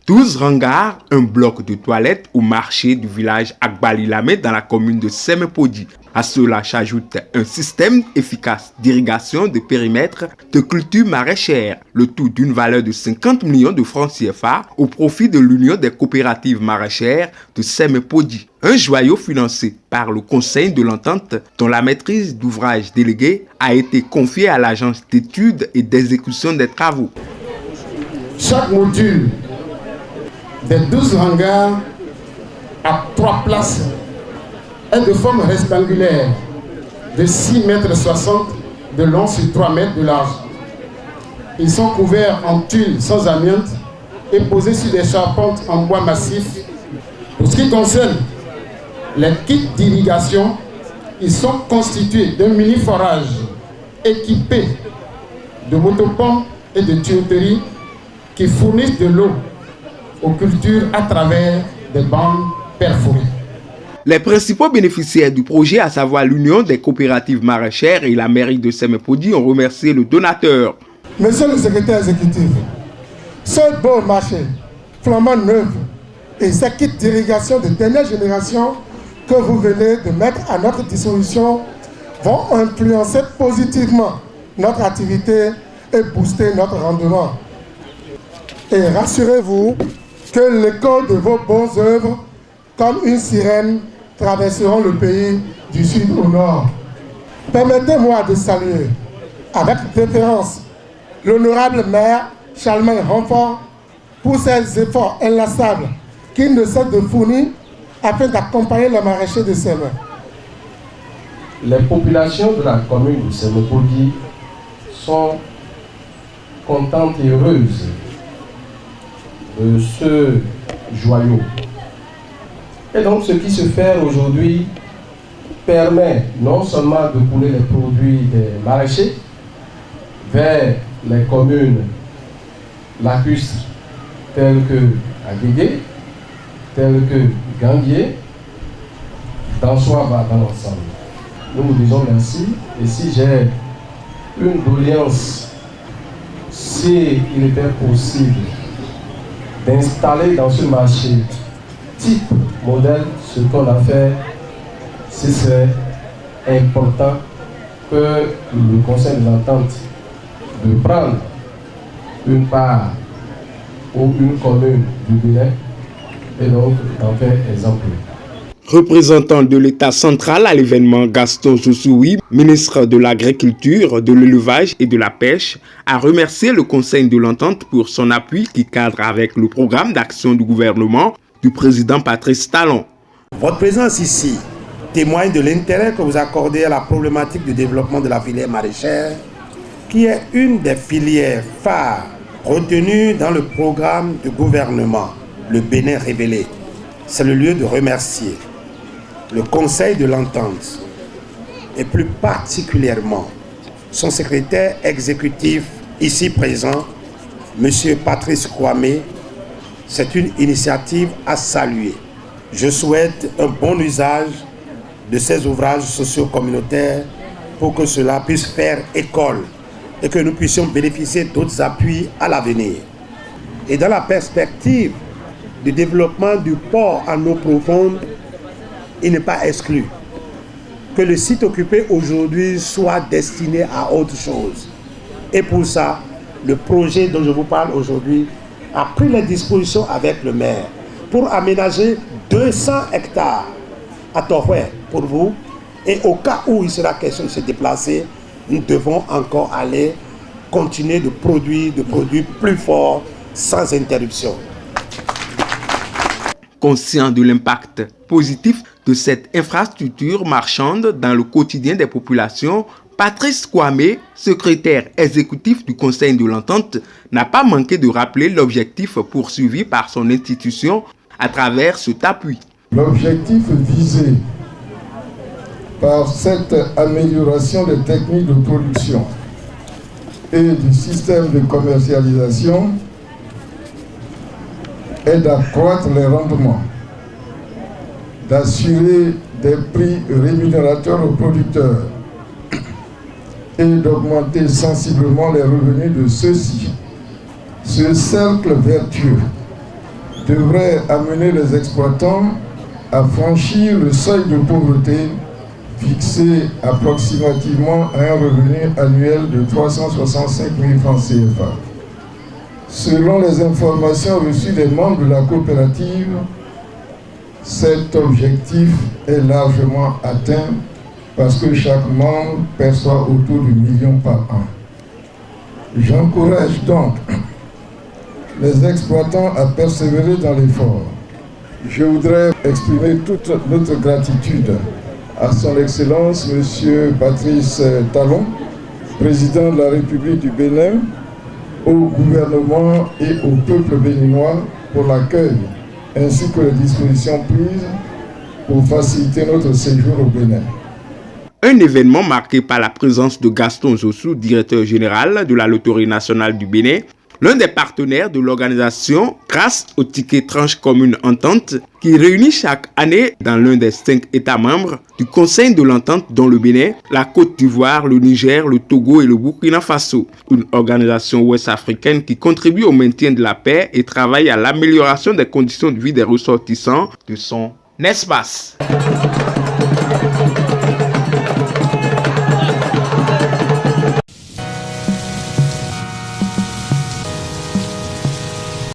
12 hangars, un bloc de toilettes au marché du village Agbalilamé dans la commune de Semepodi. À cela s'ajoute un système efficace d'irrigation de périmètre de culture maraîchère, le tout d'une valeur de 50 millions de francs CFA au profit de l'Union des coopératives maraîchères de Semepodi. Un joyau financé par le Conseil de l'Entente dont la maîtrise d'ouvrage déléguée a été confiée à l'Agence d'études et d'exécution des travaux. Chaque module des 12 hangars à 3 places est de forme rectangulaire de 6,60 m de long sur 3 m de large. Ils sont couverts en tuiles sans amiante et posés sur des charpentes en bois massif. Pour ce qui concerne les kits d'irrigation, ils sont constitués d'un mini-forage équipé de motopompes et de tuyauteries qui fournissent de l'eau aux cultures à travers des bandes perforées. Les principaux bénéficiaires du projet, à savoir l'Union des coopératives maraîchères et la mairie de Semepodi, ont remercié le donateur. Monsieur le secrétaire exécutif, ce beau marché, flambant neuf et ces kits d'irrigation de dernière génération que vous venez de mettre à notre disposition vont influencer positivement notre activité et booster notre rendement. Et rassurez-vous que l'écho de vos bonnes œuvres, comme une sirène, traverseront le pays du sud au nord. Permettez-moi de saluer, avec référence, l'honorable maire Charlemagne Renfort pour ses efforts inlassables qu'il ne cesse de fournir afin d'accompagner les maraîchers de Semé. Les populations de la commune de Semepodi sont contentes et heureuses de ce joyau. Et donc ce qui se fait aujourd'hui permet non seulement de couler les produits des maraîchers vers les communes lacustres telles que Aguégué, telles que Ganguier, d'Ansoaba dans l'ensemble. Nous vous disons merci. Et si j'ai une doléance, s'il était possible d'installer dans ce marché type modèle ce qu'on a fait, ce serait important que le Conseil de l'Entente de prendre une part ou une commune du Bénin et donc d'en faire exemple. Représentant de l'État central à l'événement, Gaston Joussoui, ministre de l'Agriculture, de l'Élevage et de la Pêche, a remercié le Conseil de l'Entente pour son appui qui cadre avec le programme d'action du gouvernement du président Patrice Talon. Votre présence ici témoigne de l'intérêt que vous accordez à la problématique du développement de la filière maraîchère, qui est une des filières phares retenues dans le programme du gouvernement, le Bénin révélé. C'est le lieu de remercier le Conseil de l'Entente et plus particulièrement son secrétaire exécutif ici présent, M. Patrice Kwame. C'est une initiative à saluer. Je souhaite un bon usage de ces ouvrages socio-communautaires pour que cela puisse faire école et que nous puissions bénéficier d'autres appuis à l'avenir. Et dans la perspective du développement du port en eau profonde, il n'est pas exclu que le site occupé aujourd'hui soit destiné à autre chose. Et pour ça, le projet dont je vous parle aujourd'hui a pris les dispositions avec le maire pour aménager 200 hectares à Tohoué pour vous. Et au cas où il sera question de se déplacer, nous devons encore aller continuer de produire des produits plus forts sans interruption. Conscient de l'impact positif de cette infrastructure marchande dans le quotidien des populations, Patrice Kwame, secrétaire exécutif du Conseil de l'Entente, n'a pas manqué de rappeler l'objectif poursuivi par son institution à travers cet appui. L'objectif visé par cette amélioration des techniques de production et du système de commercialisation est d'accroître les rendements, d'assurer des prix rémunérateurs aux producteurs et d'augmenter sensiblement les revenus de ceux-ci. Ce cercle vertueux devrait amener les exploitants à franchir le seuil de pauvreté fixé approximativement à un revenu annuel de 365 000 francs CFA. Selon les informations reçues des membres de la coopérative, cet objectif est largement atteint parce que chaque membre perçoit autour de 1 million par an. J'encourage donc les exploitants à persévérer dans l'effort. Je voudrais exprimer toute notre gratitude à son Excellence, M. Patrice Talon, président de la République du Bénin, au gouvernement et au peuple béninois pour l'accueil ainsi que les dispositions prises pour faciliter notre séjour au Bénin. Un événement marqué par la présence de Gaston Zossou, directeur général de la Loterie nationale du Bénin, l'un des partenaires de l'organisation grâce au ticket tranche commune entente qui réunit chaque année dans l'un des 5 États membres du Conseil de l'entente dont le Bénin, la Côte d'Ivoire, le Niger, le Togo et le Burkina Faso. Une organisation ouest-africaine qui contribue au maintien de la paix et travaille à l'amélioration des conditions de vie des ressortissants de son espace.